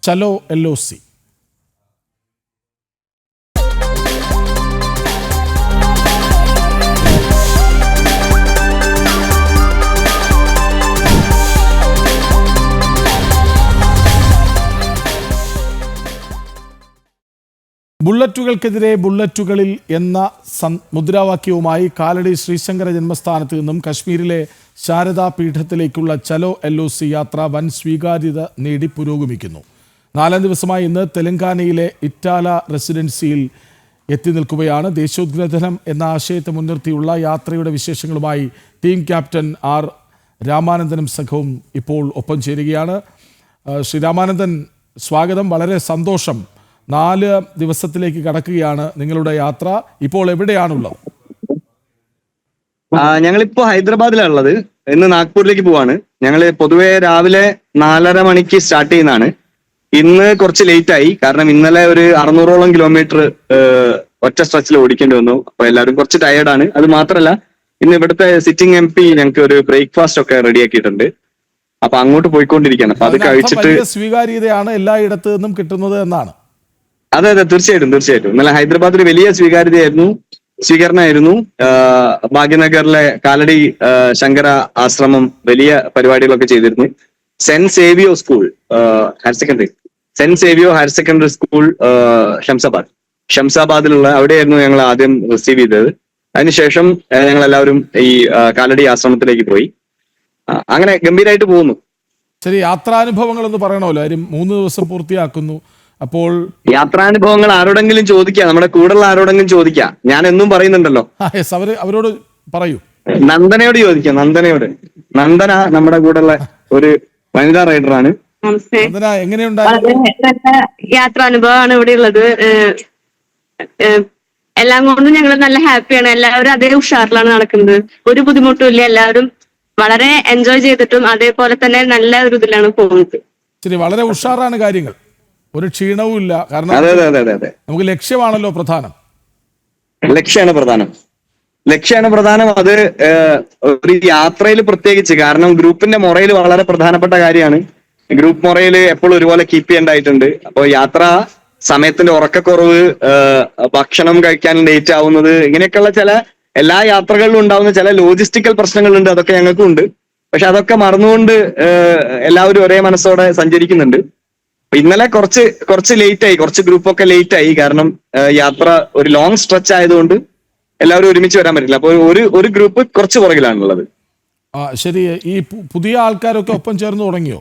ചലോ LOC. ബുള്ളറ്റുകൾക്കെതിരെ ബുള്ളറ്റുകളിൽ എന്ന മുദ്രാവാക്യവുമായി കാലടി ശ്രീശങ്കര ജന്മസ്ഥാനത്ത് നിന്നും കശ്മീരിലെ ശാരദാ പീഠത്തിലേക്കുള്ള ചലോ LOC യാത്ര വൻ സ്വീകാര്യത നേടി പുരോഗമിക്കുന്നു. 4 ദിവസമായി ഇന്ന് തെലങ്കാനയിലെ ഇറ്റാല റെസിഡൻസിയിൽ എത്തി നിൽക്കുകയാണ്. ദേശീയോദ്ഗ്രഥനം എന്ന ആശയത്തെ മുൻനിർത്തിയുള്ള യാത്രയുടെ വിശേഷങ്ങളുമായി ടീം ക്യാപ്റ്റൻ R. രാമാനന്ദനും സംഘവും ഇപ്പോൾ ഒപ്പം ചേരുകയാണ്. ശ്രീ രാമാനന്ദൻ, സ്വാഗതം. വളരെ സന്തോഷം. 4 ദിവസത്തിലേക്ക് കടക്കുകയാണ് നിങ്ങളുടെ യാത്ര. ഇപ്പോൾ എവിടെയാണുള്ളത്? ഞങ്ങളിപ്പോ ഹൈദരാബാദിലാണുള്ളത്. ഇന്ന് നാഗ്പൂരിലേക്ക് പോവാണ്. ഞങ്ങള് പൊതുവെ രാവിലെ 4:30 മണിക്ക് സ്റ്റാർട്ട് ചെയ്യുന്നതാണ്. ഇന്ന് കുറച്ച് ലേറ്റ് ആയി, കാരണം ഇന്നലെ ഒരു 600ഓളം കിലോമീറ്റർ ഒറ്റ സ്ട്രെച്ചിൽ ഓടിക്കേണ്ടി വന്നു. അപ്പൊ എല്ലാവരും കുറച്ച് ടയേർഡാണ്. അത് മാത്രമല്ല, ഇന്ന് ഇവിടുത്തെ സിറ്റിംഗ് MP ഞങ്ങൾക്ക് ഒരു ബ്രേക്ക്ഫാസ്റ്റ് ഒക്കെ റെഡിയാക്കിയിട്ടുണ്ട്. അപ്പൊ അങ്ങോട്ട് പോയിക്കൊണ്ടിരിക്കുകയാണ്. അപ്പൊ അത് കഴിച്ചിട്ട് സ്വീകാര്യതയാണ് എല്ലായിടത്തു നിന്നും കിട്ടുന്നത് എന്നാണ്. അതെ, തീർച്ചയായിട്ടും. ഇന്നലെ ഹൈദരാബാദിൽ വലിയ സ്വീകരണമായിരുന്നു. ഭാഗ്യനഗറിലെ കാലടി ശങ്കര ആശ്രമം വലിയ പരിപാടികളൊക്കെ ചെയ്തിരുന്നു. സെന്റ് സേവിയോ ഹയർ സെക്കൻഡറി സ്കൂൾ ഷംസാബാദിലുള്ള അവിടെയായിരുന്നു ഞങ്ങൾ ആദ്യം റിസീവ് ചെയ്തത്. അതിനുശേഷം ഞങ്ങൾ എല്ലാവരും ഈ കാലടി ആശ്രമത്തിലേക്ക് പോയി. അങ്ങനെ ഗംഭീരമായിട്ട് പോകുന്നു. ശരി, യാത്രാനുഭവങ്ങൾ എന്ന് പറയണമല്ലോ. 3 ദിവസം പൂർത്തിയാക്കുന്നു. അപ്പോൾ യാത്രാനുഭവങ്ങൾ ആരോടെങ്കിലും ചോദിക്കാം, നമ്മുടെ കൂടെയുള്ള ആരോടെങ്കിലും ചോദിക്കാം. ഞാൻ എന്നും പറയുന്നുണ്ടല്ലോ, അവരോട് പറയൂ. നന്ദനയോട് ചോദിക്കാം. നന്ദന നമ്മുടെ കൂടെയുള്ള ഒരു വനിതാ റൈഡറാണ്. എങ്ങനെയുണ്ടായിരുന്നു യാത്രാനുഭവമാണ് ഇവിടെ ഉള്ളത്. എല്ലാം കൊണ്ടും ഞങ്ങൾ നല്ല ഹാപ്പിയാണ്. എല്ലാവരും അതേ ഉഷാറിലാണ് നടക്കുന്നത്. ഒരു ബുദ്ധിമുട്ടും ഇല്ല. എല്ലാവരും വളരെ എൻജോയ് ചെയ്തിട്ടും അതേപോലെ തന്നെ നല്ല ഒരു ഇതിലാണ് പോകുന്നത്. ശരി, വളരെ ഉഷാറാണ് കാര്യങ്ങൾ. ഒരു ക്ഷീണവും ഇല്ല. കാരണം നമുക്ക് ലക്ഷ്യമാണല്ലോ പ്രധാനം. ലക്ഷ്യമാണ് പ്രധാനം. അത് ഒരു യാത്രയിൽ പ്രത്യേകിച്ച്, കാരണം ഗ്രൂപ്പിന്റെ മൊറയിൽ വളരെ പ്രധാനപ്പെട്ട കാര്യമാണ്. ഗ്രൂപ്പ് മൊറയിൽ എപ്പോഴും ഒരുപോലെ കീപ്പ് ചെയ്യേണ്ടതായിട്ടുണ്ട്. അപ്പോൾ യാത്ര സമയത്തിന്റെ ഉറക്കക്കുറവ്, ഭക്ഷണം കഴിക്കാൻ ലേറ്റ് ആവുന്നത്, ഇങ്ങനെയൊക്കെയുള്ള ചില എല്ലാ യാത്രകളിലും ഉണ്ടാവുന്ന ചില ലോജിസ്റ്റിക്കൽ പ്രശ്നങ്ങളുണ്ട്. അതൊക്കെ ഞങ്ങൾക്കും ഉണ്ട്. പക്ഷെ അതൊക്കെ മറന്നുകൊണ്ട് എല്ലാവരും ഒരേ മനസ്സോടെ സഞ്ചരിക്കുന്നുണ്ട്. ഇന്നലെ കുറച്ച് ലേറ്റ് ആയി, കുറച്ച് ഗ്രൂപ്പൊക്കെ ലേറ്റ് ആയി. കാരണം യാത്ര ഒരു ലോങ് സ്ട്രെച്ച് ആയതുകൊണ്ട് എല്ലാവരും ഒരുമിച്ച് വരാൻ പറ്റില്ല. അപ്പൊ ഒരു ഗ്രൂപ്പ് കുറച്ച് പുറകിലാണുള്ളത്. ശരി, ഈ പുതിയ ആൾക്കാരൊക്കെ ഒപ്പം ചേർന്ന് തുടങ്ങിയോ?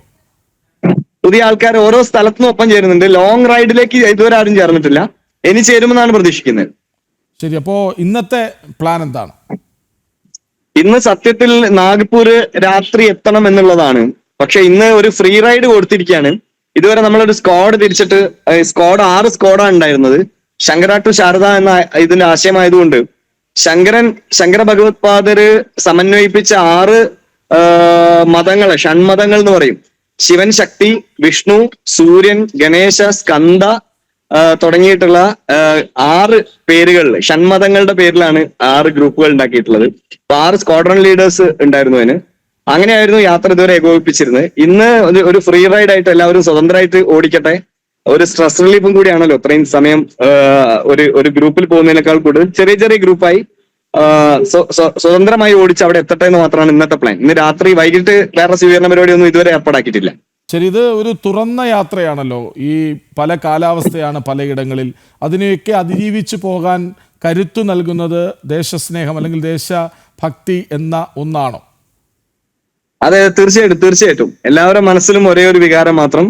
പുതിയ ആൾക്കാർ ഓരോ സ്ഥലത്തുനിന്നും ഒപ്പം ചേരുന്നുണ്ട്. ലോങ് റൈഡിലേക്ക് ഇതുവരെ ആരും ചേർന്നിട്ടില്ല. ഇനി ചേരുമെന്നാണ് പ്രതീക്ഷിക്കുന്നത്. ശരി, അപ്പോ ഇന്നത്തെ പ്ലാൻ എന്താണ്? ഇന്ന് സത്യത്തിൽ നാഗ്പൂര് രാത്രി എത്തണം എന്നുള്ളതാണ്. പക്ഷെ ഇന്ന് ഒരു ഫ്രീ റൈഡ് കൊടുത്തിരിക്കുകയാണ്. ഇതുവരെ നമ്മളൊരു സ്ക്വാഡ് തിരിച്ചിട്ട്, 6 സ്ക്വാഡാണ് ഉണ്ടായിരുന്നത്. ശങ്കര ടു ശാരദ എന്ന ഇതിന്റെ ആശയമായതുകൊണ്ട് ശങ്കര ഭഗവത് പാദര് സമന്വയിപ്പിച്ച 6 മതങ്ങളെ, ഷൺമതങ്ങൾ എന്ന് പറയും. ശിവൻ, ശക്തി, വിഷ്ണു, സൂര്യൻ, ഗണേശ, സ്കന്ദ തുടങ്ങിയിട്ടുള്ള 6 പേരുകളിൽ, ഷൺമതങ്ങളുടെ പേരിലാണ് 6 ഗ്രൂപ്പുകൾ ഉണ്ടാക്കിയിട്ടുള്ളത്. അപ്പൊ 6 സ്ക്വാഡ്രൺ ലീഡേഴ്സ് ഉണ്ടായിരുന്നു അതിന്. അങ്ങനെയായിരുന്നു യാത്ര ഇതുവരെ ഏകോപിപ്പിച്ചിരുന്നത്. ഇന്ന് ഒരു ഫ്രീ റൈഡ് ആയിട്ട് എല്ലാവരും സ്വതന്ത്രമായിട്ട് ഓടിക്കട്ടെ. ഒരു സ്ട്രെസ് റിലീഫും കൂടിയാണല്ലോ ഇത്രയും സമയം ഒരു ഗ്രൂപ്പിൽ പോകുന്നതിനേക്കാൾ കൂടുതൽ ചെറിയ ഗ്രൂപ്പായി സ്വതന്ത്രമായി ഓടിച്ച് അവിടെ എത്തട്ടെ എന്ന് മാത്രമാണ് ഇന്നത്തെ പ്ലാൻ. ഇന്ന് രാത്രി വൈകിട്ട് വേറെ സ്വീകരണ പരിപാടിയൊന്നും ഇതുവരെ ഏർപ്പാടാക്കിയിട്ടില്ല. ശരി, ഇത് ഒരു തുറന്ന യാത്രയാണല്ലോ. ഈ പല കാലാവസ്ഥയാണ് പലയിടങ്ങളിൽ. അതിനെയൊക്കെ അതിജീവിച്ചു പോകാൻ കരുത്തു നൽകുന്നത് ദേശസ്നേഹം അല്ലെങ്കിൽ ദേശഭക്തി എന്ന ഒന്നാണോ? അതെ, തീർച്ചയായിട്ടും. എല്ലാവരുടെ മനസ്സിലും ഒരേ ഒരു വികാരം മാത്രം,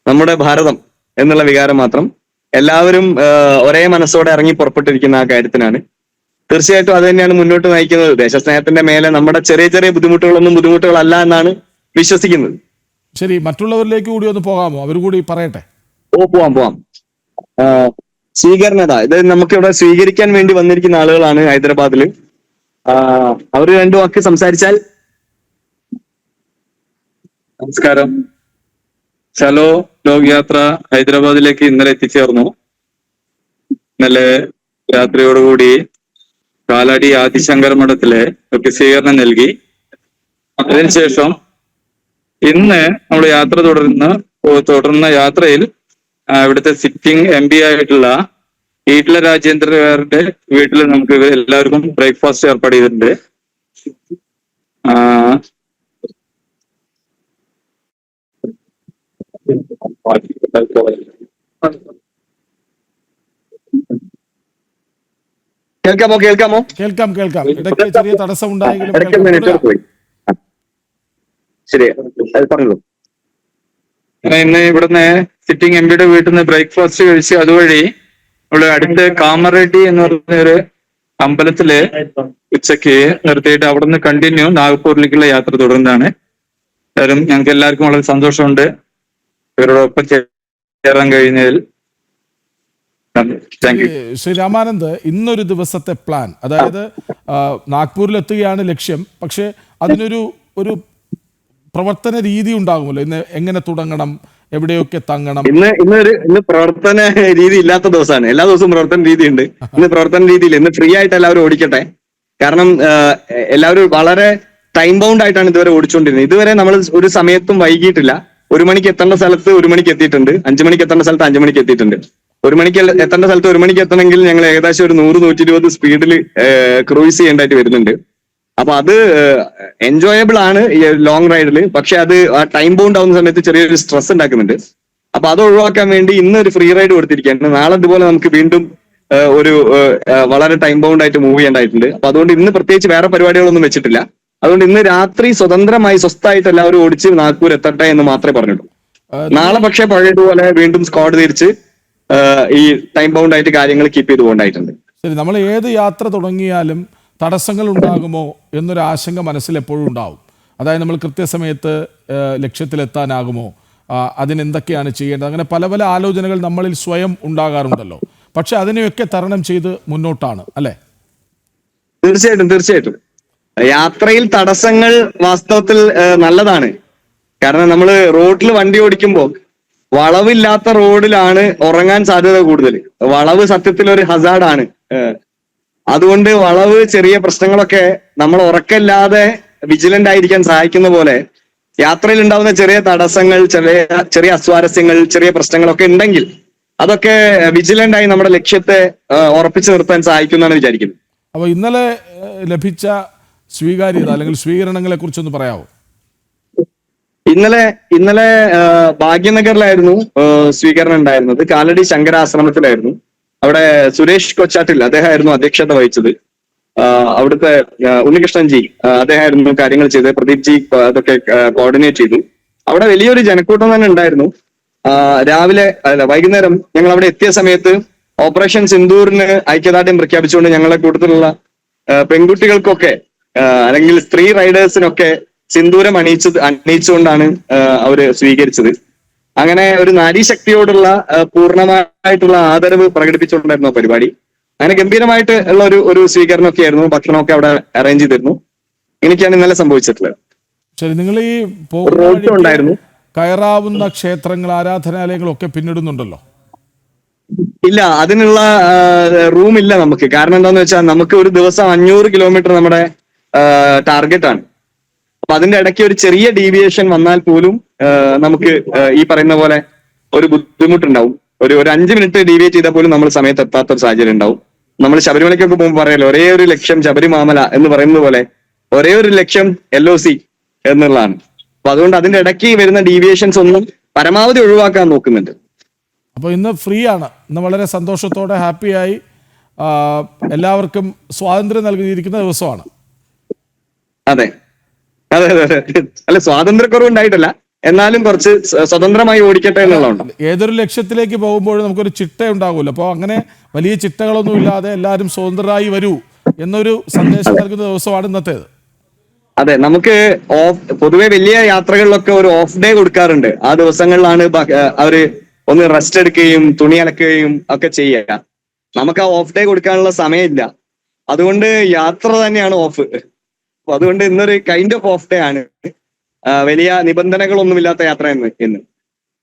നമ്മുടെ ഭാരതം എന്നുള്ള വികാരം മാത്രം. എല്ലാവരും ഒരേ മനസ്സോടെ ഇറങ്ങി പുറപ്പെട്ടിരിക്കുന്ന ആ കാര്യത്തിനാണ്. തീർച്ചയായിട്ടും അത് തന്നെയാണ് മുന്നോട്ട് നയിക്കുന്നത്. ദേശസ്നേഹത്തിന്റെ മേലെ നമ്മുടെ ചെറിയ ബുദ്ധിമുട്ടുകളൊന്നും ബുദ്ധിമുട്ടുകളല്ല എന്നാണ് വിശ്വസിക്കുന്നത്. ശരി, മറ്റുള്ളവരിലേക്ക് കൂടി ഒന്ന് പോകാമോ? അവർ കൂടി പറയട്ടെ. പോവാം. സ്വീകരണത, ഇത് നമുക്കിവിടെ സ്വീകരിക്കാൻ വേണ്ടി വന്നിരിക്കുന്ന ആളുകളാണ് ഹൈദരാബാദില്. അവർ 2 വാക്ക് സംസാരിച്ചാൽ. നമസ്കാരം. ചലോ ലോക് യാത്ര ഹൈദരാബാദിലേക്ക് ഇന്നലെ എത്തിച്ചേർന്നു. ഇന്നലെ രാത്രിയോടുകൂടി കാലടി ആദിശങ്കർ മഠത്തിലെ ഒക്കെ സ്വീകരണം നൽകി. അതിനുശേഷം ഇന്ന് നമ്മൾ യാത്ര തുടരുന്ന തുടർന്ന യാത്രയിൽ ഇവിടുത്തെ സിറ്റിംഗ് MP ആയിട്ടുള്ള ഈട്ടില രാജേന്ദ്രന്റെ വീട്ടിൽ നമുക്ക് എല്ലാവർക്കും ബ്രേക്ക്ഫാസ്റ്റ് ഏർപ്പാട് ചെയ്തിട്ടുണ്ട്. ആ, കേൾക്കാമോ കേൾക്കാമോ? കേൾക്കാം കേൾക്കാം. ഇടയ്ക്ക് ചെറിയ തടസ്സം ഉണ്ടായെങ്കിലും ഇടയ്ക്ക് കേൾക്കാം. നെറ്റ്വർക്ക് പോയി. ശരി, അത് പറഞ്ഞോളൂ. ഇന്ന് ഇവിടുന്ന് സിറ്റിംഗ് MP വീട്ടിൽ നിന്ന് ബ്രേക്ക്ഫാസ്റ്റ് കഴിച്ച് അതുവഴി ഇവിടെ അടുത്ത് കാമറെഡ്ഡി എന്ന് പറഞ്ഞ ഒരു അമ്പലത്തില് ഉച്ചയ്ക്ക് നിർത്തിയിട്ട് അവിടുന്ന് കണ്ടിന്യൂ നാഗ്പൂരിലേക്കുള്ള യാത്ര തുടരുന്നതാണ്. ഞങ്ങൾക്ക് എല്ലാവർക്കും വളരെ സന്തോഷമുണ്ട് ഇവരോടൊപ്പം ചേരാൻ കഴിഞ്ഞതിൽ. Thank you. ശ്രീ രാമാനന്ദ്, ഇന്നൊരു ദിവസത്തെ പ്ലാൻ, അതായത് നാഗ്പൂരിലെത്തുകയാണ് ലക്ഷ്യം, പക്ഷെ അതിനൊരു ഒരു പ്രവർത്തന രീതി ഉണ്ടാകുമല്ലോ. ഇന്ന് എങ്ങനെ തുടങ്ങണം, എവിടെയൊക്കെ തങ്ങണം? ഇന്ന് പ്രവർത്തന രീതി ഇല്ലാത്ത ദിവസമാണ്. എല്ലാ ദിവസവും പ്രവർത്തന രീതി ഉണ്ട്. ഇന്ന് പ്രവർത്തന രീതിയിൽ ഇന്ന് ഫ്രീ ആയിട്ട് എല്ലാവരും ഓടിക്കട്ടെ. കാരണം എല്ലാവരും വളരെ ടൈം ബൗണ്ട് ആയിട്ടാണ് ഇതുവരെ ഓടിച്ചുകൊണ്ടിരുന്നത്. ഇതുവരെ നമ്മൾ ഒരു സമയത്തും വൈകിട്ടില്ല. 1 മണിക്ക് എത്തേണ്ട സ്ഥലത്ത് 1 മണിക്ക് എത്തിയിട്ടുണ്ട്. 5 മണിക്ക് എത്തേണ്ട സ്ഥലത്ത് 5 മണിക്ക് എത്തിയിട്ടുണ്ട്. 1 മണിക്ക് എത്തേണ്ട സ്ഥലത്ത് 1 മണിക്ക് എത്തണമെങ്കിൽ ഞങ്ങൾ ഏകദേശം ഒരു 100-120 സ്പീഡിൽ ക്രൂയിസ് ചെയ്യേണ്ടതായിട്ട് വരുന്നുണ്ട്. അപ്പൊ അത് എൻജോയബിൾ ആണ് ഈ ലോങ് റൈഡിൽ. പക്ഷെ അത് ആ ടൈം ബൗണ്ട് ആവുന്ന സമയത്ത് ചെറിയൊരു സ്ട്രെസ് ഉണ്ടാക്കുന്നുണ്ട്. അപ്പൊ അത് ഒഴിവാക്കാൻ വേണ്ടി ഇന്ന് ഒരു ഫ്രീ റൈഡ് കൊടുത്തിരിക്കുകയാണ്. നാളെ ഇതുപോലെ നമുക്ക് വീണ്ടും ഒരു വളരെ ടൈം ബൗണ്ട് ആയിട്ട് മൂവ് ചെയ്യേണ്ടതായിട്ടുണ്ട്. അപ്പൊ അതുകൊണ്ട് ഇന്ന് പ്രത്യേകിച്ച് വേറെ പരിപാടികളൊന്നും വെച്ചിട്ടില്ല. അതുകൊണ്ട് ഇന്ന് രാത്രി സ്വതന്ത്രമായി സ്വസ്ഥമായിട്ട് എല്ലാവരും ഓടിച്ച് നാഗ്പൂർ എത്തട്ടെ എന്ന് മാത്രമേ പറഞ്ഞുള്ളൂ. നാളെ പക്ഷേ പഴയതുപോലെ വീണ്ടും സ്ക്വാഡ് തിരിച്ച് ഈ ടൈം ബൗണ്ട് ആയിട്ട് കാര്യങ്ങൾ കീപ്പ് ചെയ്ത് പോകേണ്ടതായിട്ടുണ്ട്. ശരി, നമ്മൾ ഏത് യാത്ര തുടങ്ങിയാലും തടസ്സങ്ങൾ ഉണ്ടാകുമോ എന്നൊരു ആശങ്ക മനസ്സിൽ എപ്പോഴും ഉണ്ടാവും. അതായത് നമ്മൾ കൃത്യസമയത്ത് ലക്ഷ്യത്തിലെത്താനാകുമോ, അതിനെന്തൊക്കെയാണ് ചെയ്യേണ്ടത്, അങ്ങനെ പല പല ആലോചനകൾ നമ്മളിൽ സ്വയം ഉണ്ടാകാറുണ്ടല്ലോ. പക്ഷെ അതിനെയൊക്കെ തരണം ചെയ്ത് മുന്നോട്ടാണ് അല്ലേ? തീർച്ചയായിട്ടും യാത്രയിൽ തടസ്സങ്ങൾ വാസ്തവത്തിൽ നല്ലതാണ്. കാരണം നമ്മൾ റോഡിൽ വണ്ടി ഓടിക്കുമ്പോൾ വളവില്ലാത്ത റോഡിലാണ് ഉറങ്ങാൻ സാധ്യത കൂടുതൽ. വളവ് സത്യത്തിൽ ഒരു ഹസാർഡാണ്. അതുകൊണ്ട് വളവ് ചെറിയ പ്രശ്നങ്ങളൊക്കെ നമ്മൾ ഉറക്കമില്ലാതെ വിജിലന്റ് ആയിരിക്കാൻ സഹായിക്കുന്ന പോലെ യാത്രയിൽ ഉണ്ടാവുന്ന ചെറിയ തടസ്സങ്ങൾ, ചെറിയ അസ്വാരസ്യങ്ങൾ, ചെറിയ പ്രശ്നങ്ങളൊക്കെ ഉണ്ടെങ്കിൽ അതൊക്കെ വിജിലന്റ് ആയി നമ്മുടെ ലക്ഷ്യത്തെ ഉറപ്പിച്ചു നിർത്താൻ സഹായിക്കുമെന്നാണ് വിചാരിക്കുന്നത്. അപ്പോൾ ഇന്നലെ ലഭിച്ച സ്വീകാര്യത അല്ലെങ്കിൽ സ്വീകരണങ്ങളെ കുറിച്ചൊന്ന് പറയാമോ? ഇന്നലെ ഭാഗ്യനഗറിലായിരുന്നു സ്വീകരണം ഉണ്ടായിരുന്നത്. കാലടി ശങ്കരാശ്രമത്തിലായിരുന്നു. അവിടെ സുരേഷ് കൊച്ചാട്ടിൽ അദ്ദേഹമായിരുന്നു അധ്യക്ഷത വഹിച്ചത്. അവിടുത്തെ ഉണ്ണികൃഷ്ണൻജി അദ്ദേഹമായിരുന്നു കാര്യങ്ങൾ ചെയ്തത്. പ്രദീപ് ജി അതൊക്കെ കോർഡിനേറ്റ് ചെയ്തു. അവിടെ വലിയൊരു ജനക്കൂട്ടം തന്നെ ഉണ്ടായിരുന്നു. വൈകുന്നേരം ഞങ്ങൾ അവിടെ എത്തിയ സമയത്ത് ഓപ്പറേഷൻ സിന്ദൂറിന് ഐക്യദാർഢ്യം പ്രഖ്യാപിച്ചുകൊണ്ട് ഞങ്ങളെ കൂട്ടത്തിലുള്ള പെൺകുട്ടികൾക്കൊക്കെ അല്ലെങ്കിൽ സ്ത്രീ റൈഡേഴ്സിനൊക്കെ സിന്ദൂരം അണിയിച്ചുകൊണ്ടാണ് അവര് സ്വീകരിച്ചത്. അങ്ങനെ ഒരു നാരീശക്തിയോടുള്ള പൂർണ്ണമായിട്ടുള്ള ആദരവ് പ്രകടിപ്പിച്ചുകൊണ്ടായിരുന്നു പരിപാടി. അങ്ങനെ ഗംഭീരമായിട്ട് ഉള്ള ഒരു സ്വീകരണമൊക്കെ ആയിരുന്നു. ഭക്ഷണമൊക്കെ അവിടെ അറേഞ്ച് ചെയ്തിരുന്നു. എനിക്കാണ് ഇന്നലെ സംഭവിച്ചിട്ടുള്ളത്. ശരി, നിങ്ങൾ ഈ ഉണ്ടായിരുന്നു. കയറാവുന്ന ക്ഷേത്രങ്ങൾ, ആരാധനാലയങ്ങളൊക്കെ പിന്നിടുന്നുണ്ടല്ലോ? ഇല്ല, അതിനുള്ള റൂം ഇല്ല നമുക്ക്. കാരണം എന്താന്ന് വെച്ചാൽ നമുക്ക് ഒരു ദിവസം 500 കിലോമീറ്റർ നമ്മുടെ ടാർഗറ്റ് ആണ്. അപ്പൊ അതിന്റെ ഇടയ്ക്ക് ഒരു ചെറിയ ഡീവിയേഷൻ വന്നാൽ പോലും നമുക്ക് ഈ പറയുന്ന പോലെ ഒരു ബുദ്ധിമുട്ടുണ്ടാവും. ഒരു 5 മിനിറ്റ് ഡീവിയേറ്റ് ചെയ്താൽ പോലും നമ്മൾ സമയത്ത് എത്താത്ത ഒരു സാഹചര്യം ഉണ്ടാവും. നമ്മൾ ശബരിമലയ്ക്കൊക്കെ പോകുമ്പോൾ പറയാലോ, ഒരേ ഒരു ലക്ഷ്യം ശബരിമാമല എന്ന് പറയുന്നത് പോലെ ഒരേ ഒരു ലക്ഷ്യം LOC എന്നുള്ളതാണ്. അപ്പൊ അതുകൊണ്ട് അതിന്റെ ഇടയ്ക്ക് വരുന്ന ഡീവിയേഷൻസ് ഒന്നും പരമാവധി ഒഴിവാക്കാൻ നോക്കുന്നുണ്ട്. അപ്പോൾ ഇന്ന് ഫ്രീ ആണ്. ഇന്ന് വളരെ സന്തോഷത്തോടെ ഹാപ്പിയായി എല്ലാവർക്കും സ്വാതന്ത്ര്യം നൽകിയിരിക്കുന്ന ദിവസമാണ്. അതെ, അല്ല, സ്വാതന്ത്ര്യക്കുറവ് ഉണ്ടായിട്ടില്ല, എന്നാലും കുറച്ച് സ്വതന്ത്രമായി ഓടിക്കട്ടെ എന്നുള്ളതാണ്. ഏതൊരു ലക്ഷ്യത്തിലേക്ക് പോകുമ്പോഴും നമുക്കൊരു ചിട്ട ഉണ്ടാകുമല്ലോ. അപ്പോൾ അങ്ങനെ വലിയ ചിട്ടകളൊന്നും ഇല്ലാതെ എല്ലാവരും സ്വതന്ത്രരായി വരൂ എന്നൊരു സന്ദേശം നൽകുന്ന ദിവസമാണ് ഇന്നത്തേത്. അതെ, നമുക്ക് പൊതുവെ വലിയ യാത്രകളിലൊക്കെ ഒരു ഓഫ് ഡേ കൊടുക്കാറുണ്ട്. ആ ദിവസങ്ങളിലാണ് അവര് ഒന്ന് റെസ്റ്റ് എടുക്കുകയും തുണി അലക്കുകയും ഒക്കെ ചെയ്യുക. നമുക്ക് ആ ഓഫ് ഡേ കൊടുക്കാനുള്ള സമയമില്ല. അതുകൊണ്ട് യാത്ര തന്നെയാണ് ഓഫ്. അപ്പൊ അതുകൊണ്ട് ഇന്നൊരു കൈൻഡ് ഓഫ് ഓഫ് ഡേ ആണ്. വലിയ നിബന്ധനകളൊന്നുമില്ലാത്ത യാത്ര എന്ന്.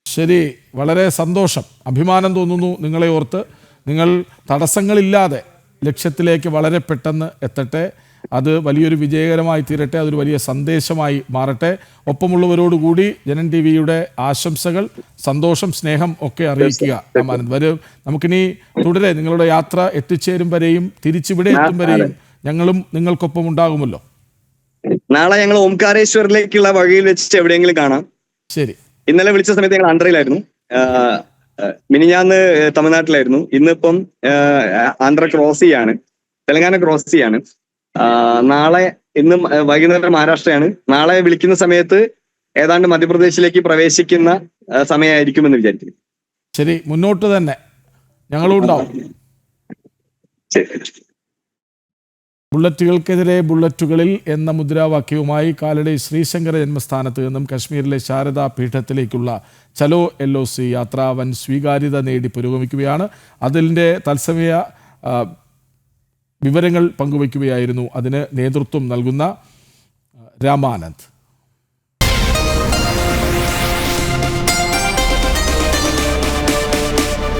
ശരി, വളരെ സന്തോഷം, അഭിമാനം തോന്നുന്നു നിങ്ങളെ ഓർത്ത്. നിങ്ങൾ തടസ്സങ്ങളില്ലാതെ ലക്ഷ്യത്തിലേക്ക് വളരെ പെട്ടെന്ന് എത്തട്ടെ. അത് വലിയൊരു വിജയകരമായി തീരട്ടെ, അതൊരു വലിയ സന്ദേശമായി മാറട്ടെ. ഒപ്പമുള്ളവരോടുകൂടി ജനൻ ടി വിയുടെ ആശംസകൾ, സന്തോഷം, സ്നേഹം ഒക്കെ അറിയിക്കുക. രാമാനന്ദ് വരും, നമുക്കിനി തുടരെ നിങ്ങളുടെ യാത്ര എത്തിച്ചേരും വരെയും തിരിച്ചിവിടെ എത്തും വരെയും ഞങ്ങളും നിങ്ങൾക്കൊപ്പം ഉണ്ടാകുമല്ലോ. നാളെ ഞങ്ങൾ ഓംകാരേശ്വറിലേക്കുള്ള വഴിയിൽ വെച്ചിട്ട് എവിടെയെങ്കിലും കാണാം. ശരി. ഇന്നലെ വിളിച്ച സമയത്ത് ഞങ്ങൾ ആന്ധ്രയിലായിരുന്നു, മിനിഞ്ഞാന്ന് തമിഴ്നാട്ടിലായിരുന്നു, ഇന്നിപ്പം ആന്ധ്ര ക്രോസ് ചെയ്യാണ്, തെലങ്കാന ക്രോസ് ചെയ്യാണ്. നാളെ ഇന്ന് വൈകുന്നേരം മഹാരാഷ്ട്രയാണ്. നാളെ വിളിക്കുന്ന സമയത്ത് ഏതാണ്ട് മധ്യപ്രദേശിലേക്ക് പ്രവേശിക്കുന്ന സമയമായിരിക്കുമെന്ന് വിചാരിക്കുന്നു. ശരി, മുന്നോട്ട് തന്നെ ഞങ്ങളും ഉണ്ടാവും. ശരി. ബുള്ളറ്റുകൾക്കെതിരെ ബുള്ളറ്റുകളിൽ എന്ന മുദ്രാവാക്യവുമായി കാലടി ശ്രീശങ്കര ജന്മസ്ഥാനത്ത് നിന്നും കശ്മീരിലെ ശാരദാ പീഠത്തിലേക്കുള്ള ചലോ LOC യാത്ര വൻ സ്വീകാര്യത നേടി പുരോഗമിക്കുകയാണ്. അതിൻ്റെ തത്സമയ വിവരങ്ങൾ പങ്കുവയ്ക്കുകയായിരുന്നു അതിന് നേതൃത്വം നൽകുന്ന രാമാനന്ദ്.